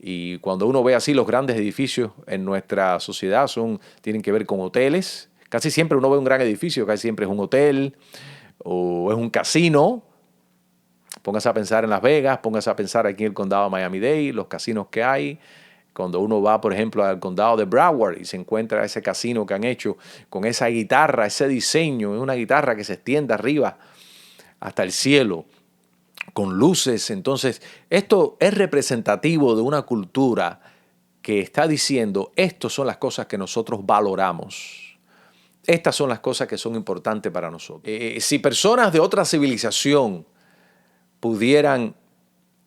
Y cuando uno ve así los grandes edificios en nuestra sociedad tienen que ver con hoteles. Casi siempre uno ve un gran edificio, casi siempre es un hotel o es un casino. Póngase a pensar en Las Vegas, póngase a pensar aquí en el condado de Miami-Dade, los casinos que hay. Cuando uno va, por ejemplo, al condado de Broward y se encuentra ese casino que han hecho con esa guitarra, ese diseño, es una guitarra que se extiende arriba hasta el cielo, con luces. Entonces, esto es representativo de una cultura que está diciendo, estas son las cosas que nosotros valoramos. Estas son las cosas que son importantes para nosotros. Si personas de otra civilización pudieran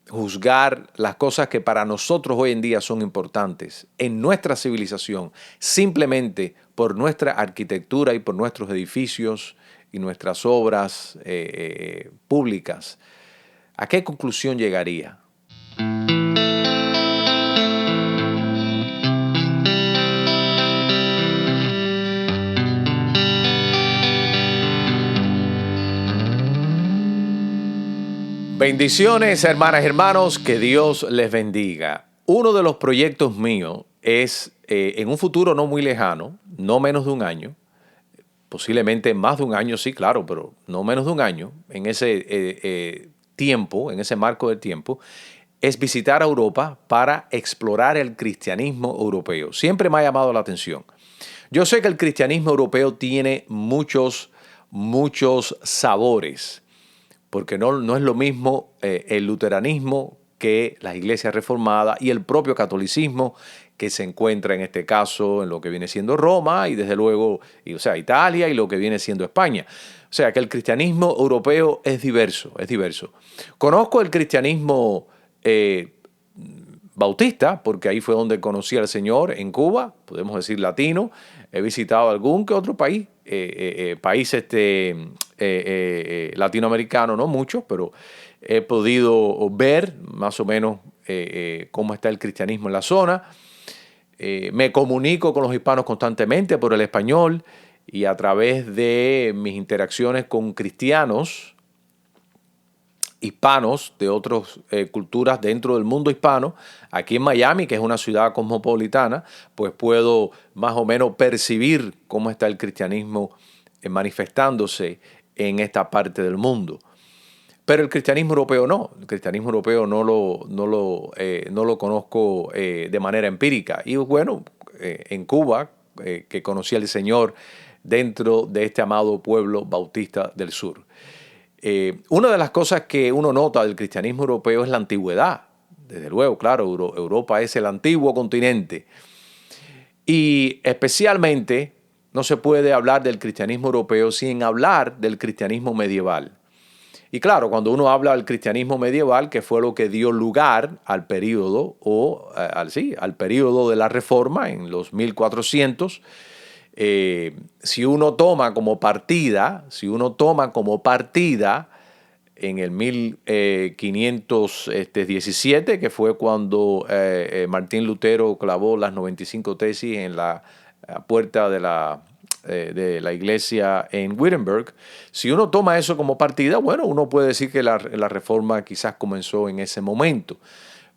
juzgar las cosas que para nosotros hoy en día son importantes en nuestra civilización, simplemente por nuestra arquitectura y por nuestros edificios y nuestras obras públicas, ¿a qué conclusión llegaría? Bendiciones, hermanas y hermanos, que Dios les bendiga. Uno de los proyectos míos es, en un futuro no muy lejano, no menos de un año, posiblemente más de un año, sí, claro, pero no menos de un año, en ese tiempo, en ese marco del tiempo, es visitar a Europa para explorar el cristianismo europeo. Siempre me ha llamado la atención. Yo sé que el cristianismo europeo tiene muchos sabores, porque no es lo mismo el luteranismo que las iglesias reformadas y el propio catolicismo que se encuentra en este caso en lo que viene siendo Roma y desde luego, Italia y lo que viene siendo España. O sea que el cristianismo europeo es diverso, es diverso. Conozco el cristianismo bautista, porque ahí fue donde conocí al Señor, en Cuba, podemos decir latino. He visitado algún que otro país, latinoamericano, no muchos, pero he podido ver más o menos cómo está el cristianismo en la zona. Me comunico con los hispanos constantemente por el español y a través de mis interacciones con cristianos hispanos de otras culturas dentro del mundo hispano, aquí en Miami, que es una ciudad cosmopolitana, pues puedo más o menos percibir cómo está el cristianismo manifestándose en esta parte del mundo. Pero el cristianismo europeo no. El cristianismo europeo no lo conozco de manera empírica. Y bueno, en Cuba, que conocí al Señor dentro de este amado pueblo bautista del sur. Una de las cosas que uno nota del cristianismo europeo es la antigüedad. Desde luego, claro, Europa es el antiguo continente. Y especialmente no se puede hablar del cristianismo europeo sin hablar del cristianismo medieval. Y claro, cuando uno habla del cristianismo medieval, que fue lo que dio lugar al periodo, al periodo de la Reforma en los 1400, si uno toma como partida en el 1517, que fue cuando Martín Lutero clavó las 95 tesis en la puerta de la iglesia en Wittenberg, si uno toma eso como partida, bueno, uno puede decir que la Reforma quizás comenzó en ese momento.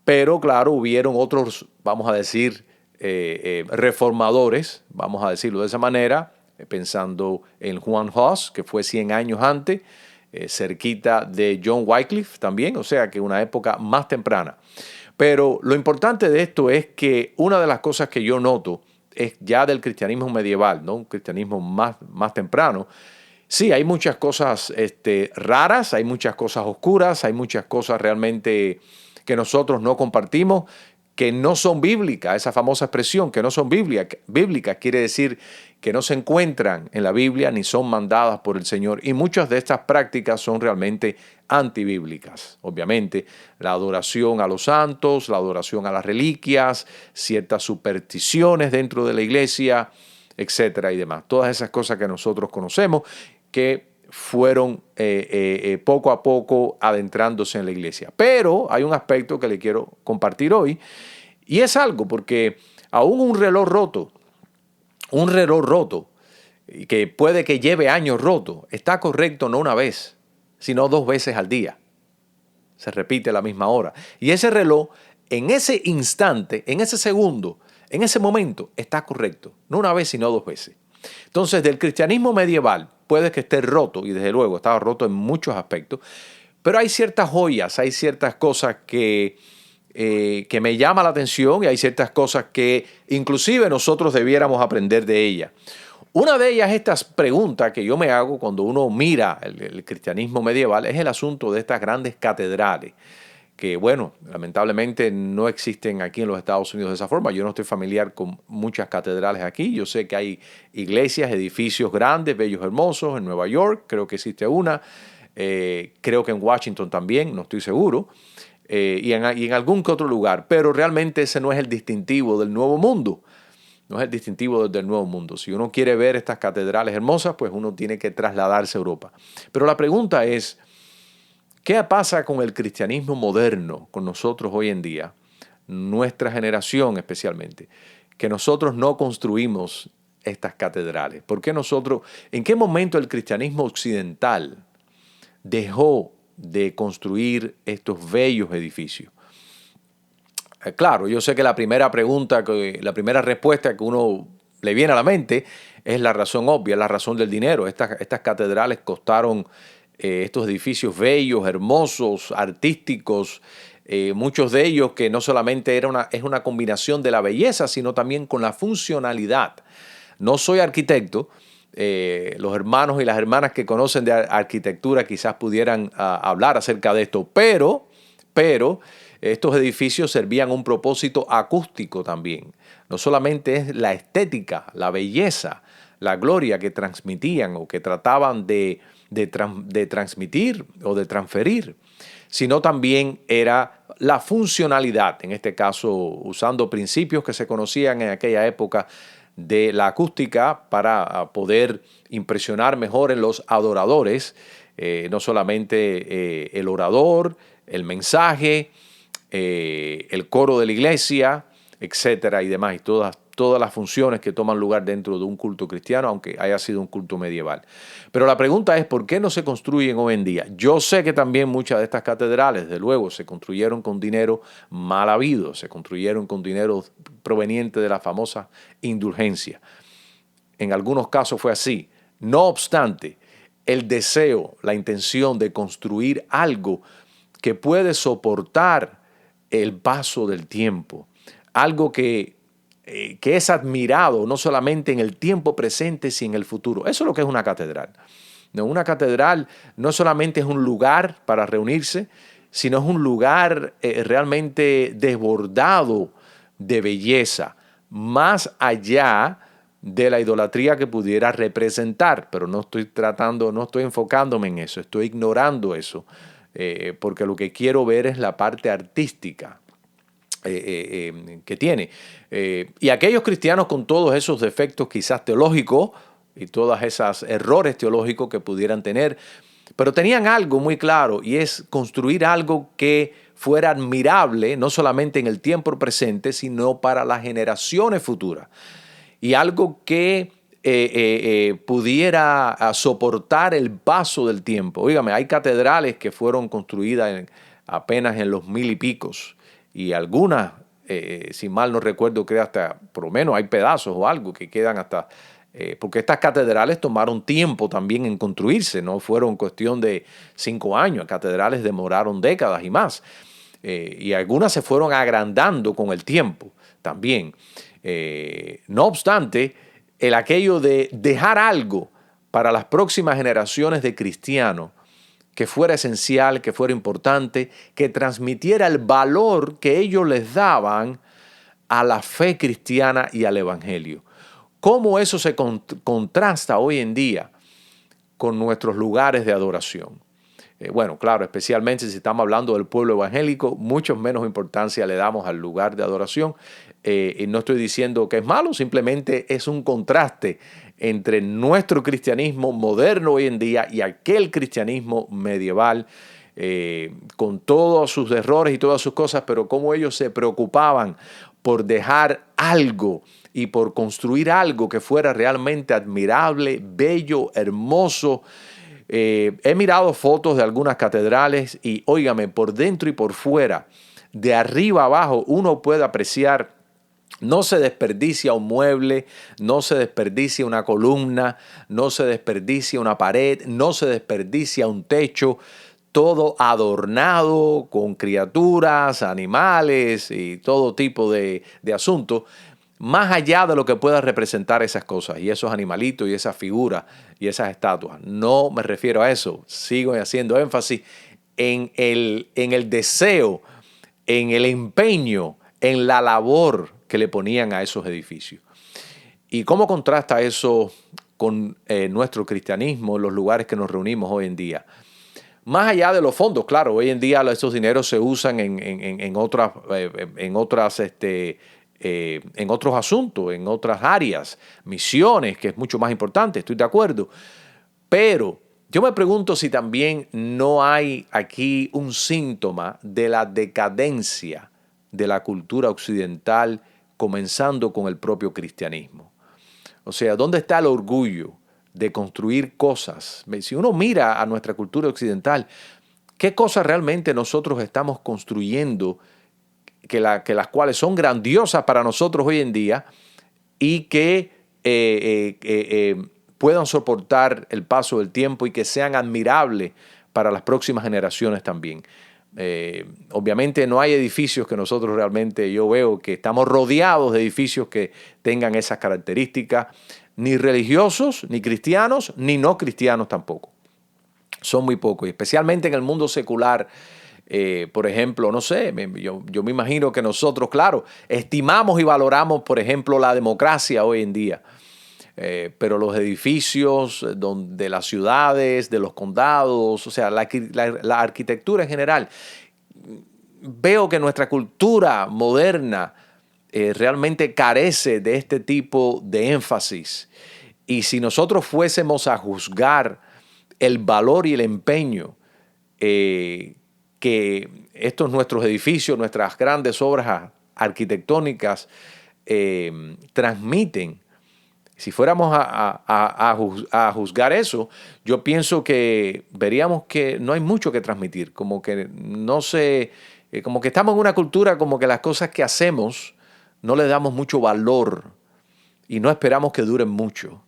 Pero claro, hubieron otros, vamos a decir, reformadores, vamos a decirlo de esa manera, pensando en Juan Hus, que fue 100 años antes, cerquita de John Wycliffe también, o sea que una época más temprana. Pero lo importante de esto es que una de las cosas que yo noto es ya del cristianismo medieval, ¿no? Un cristianismo más temprano. Sí, hay muchas cosas raras, hay muchas cosas oscuras, hay muchas cosas realmente que nosotros no compartimos, que no son bíblicas. Esa famosa expresión, que no son bíblicas, quiere decir que no se encuentran en la Biblia ni son mandadas por el Señor. Y muchas de estas prácticas son realmente antibíblicas. Obviamente, la adoración a los santos, la adoración a las reliquias, ciertas supersticiones dentro de la iglesia, etcétera y demás. Todas esas cosas que nosotros conocemos que fueron poco a poco adentrándose en la iglesia. Pero hay un aspecto que le quiero compartir hoy, y es algo porque aún un reloj roto, y que puede que lleve años roto, está correcto no una vez, sino 2 veces al día. Se repite a la misma hora. Y ese reloj en ese instante, en ese segundo, en ese momento, está correcto. No una vez, sino dos veces. Entonces, del cristianismo medieval, puede que esté roto, y desde luego estaba roto en muchos aspectos, pero hay ciertas joyas, hay ciertas cosas que me llama la atención y hay ciertas cosas que inclusive nosotros debiéramos aprender de ellas. Una de ellas, estas preguntas que yo me hago cuando uno mira el cristianismo medieval, es el asunto de estas grandes catedrales, que bueno, lamentablemente no existen aquí en los Estados Unidos de esa forma. Yo no estoy familiar con muchas catedrales aquí. Yo sé que hay iglesias, edificios grandes, bellos, hermosos. En Nueva York creo que existe una. Creo que en Washington también, no estoy seguro. Y en algún que otro lugar. Pero realmente ese no es el distintivo del Nuevo Mundo. No es el distintivo del Nuevo Mundo. Si uno quiere ver estas catedrales hermosas, pues uno tiene que trasladarse a Europa. Pero la pregunta es, ¿qué pasa con el cristianismo moderno, con nosotros hoy en día, nuestra generación especialmente, que nosotros no construimos estas catedrales? ¿Por qué nosotros, en qué momento el cristianismo occidental dejó de construir estos bellos edificios? Claro, yo sé que la primera respuesta que uno le viene a la mente es la razón obvia, la razón del dinero. Estas catedrales costaron estos edificios bellos, hermosos, artísticos, muchos de ellos que no solamente es una combinación de la belleza, sino también con la funcionalidad. No soy arquitecto, los hermanos y las hermanas que conocen de arquitectura quizás pudieran hablar acerca de esto, pero estos edificios servían un propósito acústico también. No solamente es la estética, la belleza, la gloria que transmitían o que trataban de transmitir o de transferir, sino también era la funcionalidad, en este caso usando principios que se conocían en aquella época de la acústica para poder impresionar mejor en los adoradores, no solamente el orador, el mensaje, el coro de la iglesia, etcétera y demás, y todas las funciones que toman lugar dentro de un culto cristiano, aunque haya sido un culto medieval. Pero la pregunta es, ¿por qué no se construyen hoy en día? Yo sé que también muchas de estas catedrales, desde luego, se construyeron con dinero mal habido, se construyeron con dinero proveniente de la famosa indulgencia. En algunos casos fue así. No obstante, el deseo, la intención de construir algo que puede soportar el paso del tiempo, algo que es admirado no solamente en el tiempo presente, sino en el futuro. Eso es lo que es una catedral. No, una catedral no solamente es un lugar para reunirse, sino es un lugar realmente desbordado de belleza, más allá de la idolatría que pudiera representar. Pero no estoy enfocándome en eso, estoy ignorando eso. Porque lo que quiero ver es la parte artística que tiene. Y aquellos cristianos con todos esos defectos quizás teológicos y todos esos errores teológicos que pudieran tener, pero tenían algo muy claro, y es construir algo que fuera admirable, no solamente en el tiempo presente, sino para las generaciones futuras. Y algo que pudiera soportar el paso del tiempo. Óigame, hay catedrales que fueron construidas apenas en los 1000 y picos, y algunas, si mal no recuerdo, creo hasta, por lo menos hay pedazos o algo que quedan hasta, porque estas catedrales tomaron tiempo también en construirse, no fueron cuestión de 5 años, catedrales demoraron décadas y más, y algunas se fueron agrandando con el tiempo también. No obstante, el aquello de dejar algo para las próximas generaciones de cristianos que fuera esencial, que fuera importante, que transmitiera el valor que ellos les daban a la fe cristiana y al evangelio. ¿Cómo eso se contrasta hoy en día con nuestros lugares de adoración? Bueno, claro, especialmente si estamos hablando del pueblo evangélico, mucho menos importancia le damos al lugar de adoración. Y no estoy diciendo que es malo, simplemente es un contraste entre nuestro cristianismo moderno hoy en día y aquel cristianismo medieval, con todos sus errores y todas sus cosas, pero cómo ellos se preocupaban por dejar algo y por construir algo que fuera realmente admirable, bello, hermoso. He mirado fotos de algunas catedrales y, óigame, por dentro y por fuera, de arriba abajo uno puede apreciar. No se desperdicia un mueble, no se desperdicia una columna, no se desperdicia una pared, no se desperdicia un techo, todo adornado con criaturas, animales y todo tipo de asuntos, más allá de lo que pueda representar esas cosas y esos animalitos y esas figuras y esas estatuas. No me refiero a eso, sigo haciendo énfasis en el deseo, en el empeño, en la labor que le ponían a esos edificios. ¿Y cómo contrasta eso con nuestro cristianismo, los lugares que nos reunimos hoy en día? Más allá de los fondos, claro, hoy en día estos dineros se usan en otros asuntos, en otras áreas, misiones, que es mucho más importante, estoy de acuerdo. Pero yo me pregunto si también no hay aquí un síntoma de la decadencia de la cultura occidental, comenzando con el propio cristianismo. O sea, ¿dónde está el orgullo de construir cosas? Si uno mira a nuestra cultura occidental, ¿qué cosas realmente nosotros estamos construyendo que las cuales son grandiosas para nosotros hoy en día y que puedan soportar el paso del tiempo y que sean admirables para las próximas generaciones también? Obviamente no hay edificios que nosotros realmente, yo veo que estamos rodeados de edificios que tengan esas características, ni religiosos, ni cristianos, ni no cristianos tampoco. Son muy pocos, y especialmente en el mundo secular. Por ejemplo, no sé, yo me imagino que nosotros, claro, estimamos y valoramos, por ejemplo, la democracia hoy en día. Pero los edificios de las ciudades, de los condados, o sea, la arquitectura en general, veo que nuestra cultura moderna realmente carece de este tipo de énfasis. Y si nosotros fuésemos a juzgar el valor y el empeño que estos nuestros edificios, nuestras grandes obras arquitectónicas transmiten, si fuéramos a juzgar eso, yo pienso que veríamos que no hay mucho que transmitir, como que no sé, como que estamos en una cultura como que las cosas que hacemos no le damos mucho valor y no esperamos que duren mucho.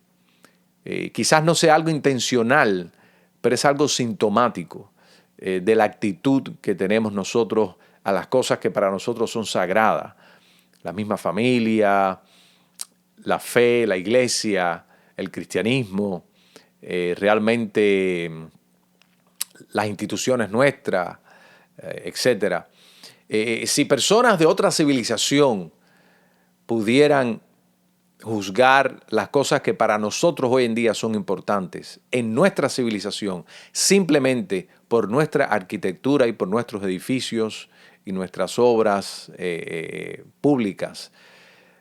Quizás no sea algo intencional, pero es algo sintomático de la actitud que tenemos nosotros a las cosas que para nosotros son sagradas. La misma familia, la fe, la iglesia, el cristianismo, realmente las instituciones nuestras, etcétera. Si personas de otra civilización pudieran juzgar las cosas que para nosotros hoy en día son importantes en nuestra civilización, simplemente por nuestra arquitectura y por nuestros edificios y nuestras obras públicas,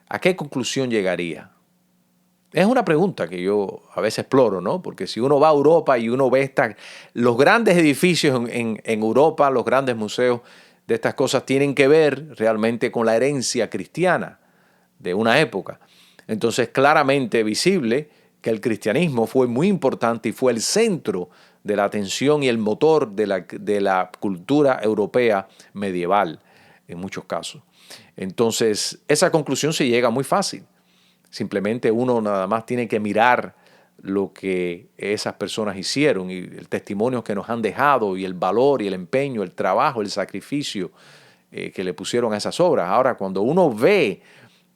¿a qué conclusión llegaría? Es una pregunta que yo a veces exploro, ¿no? Porque si uno va a Europa y uno ve los grandes edificios en Europa, los grandes museos de estas cosas tienen que ver realmente con la herencia cristiana de una época. Entonces, claramente visible que el cristianismo fue muy importante y fue el centro de la atención y el motor de la cultura europea medieval, en muchos casos. Entonces, esa conclusión se llega muy fácil. Simplemente uno nada más tiene que mirar lo que esas personas hicieron y el testimonio que nos han dejado y el valor y el empeño, el trabajo, el sacrificio que le pusieron a esas obras. Ahora, cuando uno ve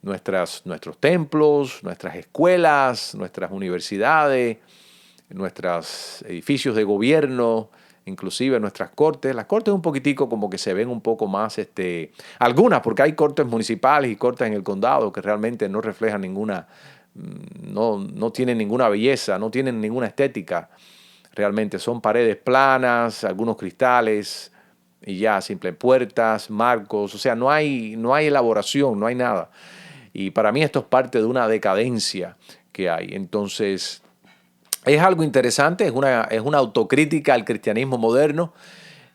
nuestros templos, nuestras escuelas, nuestras universidades, nuestros edificios de gobierno, inclusive nuestras cortes. Las cortes un poquitico como que se ven un poco más, algunas, porque hay cortes municipales y cortes en el condado que realmente no reflejan ninguna, no tienen ninguna belleza, no tienen ninguna estética. Realmente son paredes planas, algunos cristales y ya, simple puertas, marcos, o sea, no hay elaboración, no hay nada. Y para mí esto es parte de una decadencia que hay. Entonces, es algo interesante, es una autocrítica al cristianismo moderno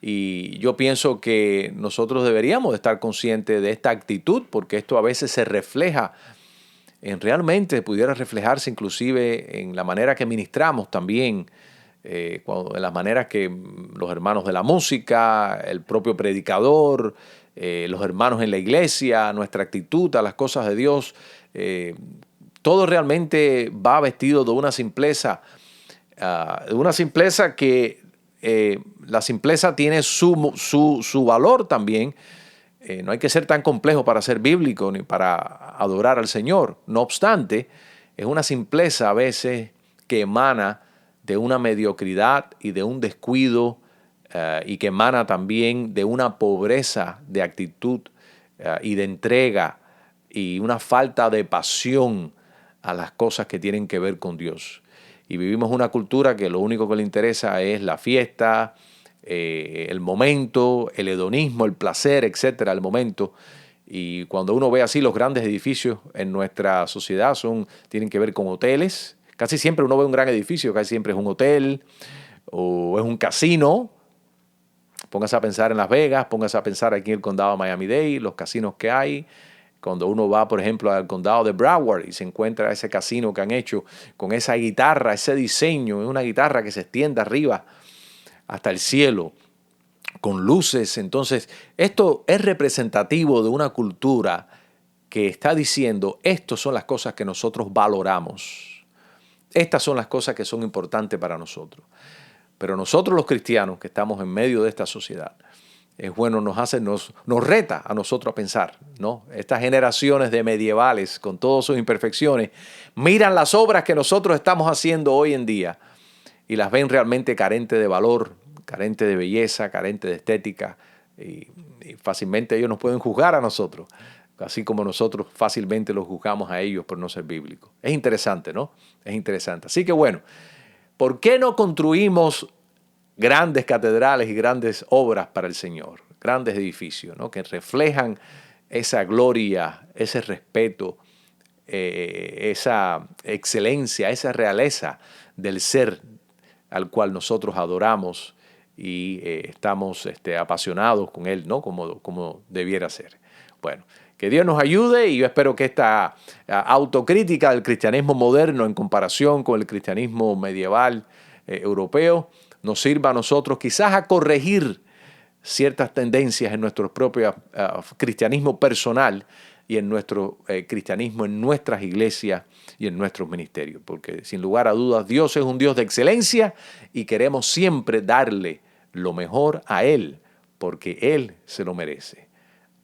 y yo pienso que nosotros deberíamos estar conscientes de esta actitud porque esto a veces se refleja realmente pudiera reflejarse inclusive en la manera que ministramos también, en las maneras que los hermanos de la música, el propio predicador, los hermanos en la iglesia, nuestra actitud a las cosas de Dios, todo realmente va vestido de una simpleza que la simpleza tiene su valor también. No hay que ser tan complejo para ser bíblico ni para adorar al Señor. No obstante, es una simpleza a veces que emana de una mediocridad y de un descuido y que emana también de una pobreza de actitud y de entrega y una falta de pasión a las cosas que tienen que ver con Dios. Y vivimos una cultura que lo único que le interesa es la fiesta, el momento, el hedonismo, el placer, etcétera, el momento. Y cuando uno ve así los grandes edificios en nuestra sociedad tienen que ver con hoteles. Casi siempre uno ve un gran edificio, casi siempre es un hotel o es un casino. Póngase a pensar en Las Vegas, póngase a pensar aquí en el condado de Miami-Dade, los casinos que hay. Cuando uno va, por ejemplo, al condado de Broward y se encuentra ese casino que han hecho con esa guitarra, ese diseño, es una guitarra que se extiende arriba hasta el cielo, con luces. Entonces, esto es representativo de una cultura que está diciendo, estas son las cosas que nosotros valoramos. Estas son las cosas que son importantes para nosotros. Pero nosotros los cristianos que estamos en medio de esta sociedad, es bueno, nos reta a nosotros a pensar, ¿no? Estas generaciones de medievales, con todas sus imperfecciones, miran las obras que nosotros estamos haciendo hoy en día y las ven realmente carentes de valor, carentes de belleza, carentes de estética, y fácilmente ellos nos pueden juzgar a nosotros, así como nosotros fácilmente los juzgamos a ellos por no ser bíblicos. Es interesante, ¿no? Es interesante. Así que bueno, ¿por qué no construimos grandes catedrales y grandes obras para el Señor? Grandes edificios, ¿no? Que reflejan esa gloria, ese respeto, esa excelencia, esa realeza del ser al cual nosotros adoramos y estamos apasionados con Él, ¿no? Como debiera ser. Bueno, que Dios nos ayude y yo espero que esta autocrítica del cristianismo moderno en comparación con el cristianismo medieval europeo nos sirva a nosotros quizás a corregir ciertas tendencias en nuestro propio cristianismo personal y en nuestro cristianismo, en nuestras iglesias y en nuestros ministerios. Porque sin lugar a dudas Dios es un Dios de excelencia y queremos siempre darle lo mejor a Él, porque Él se lo merece.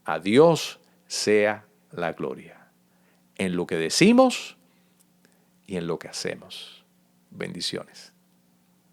A Dios sea la gloria en lo que decimos y en lo que hacemos. Bendiciones.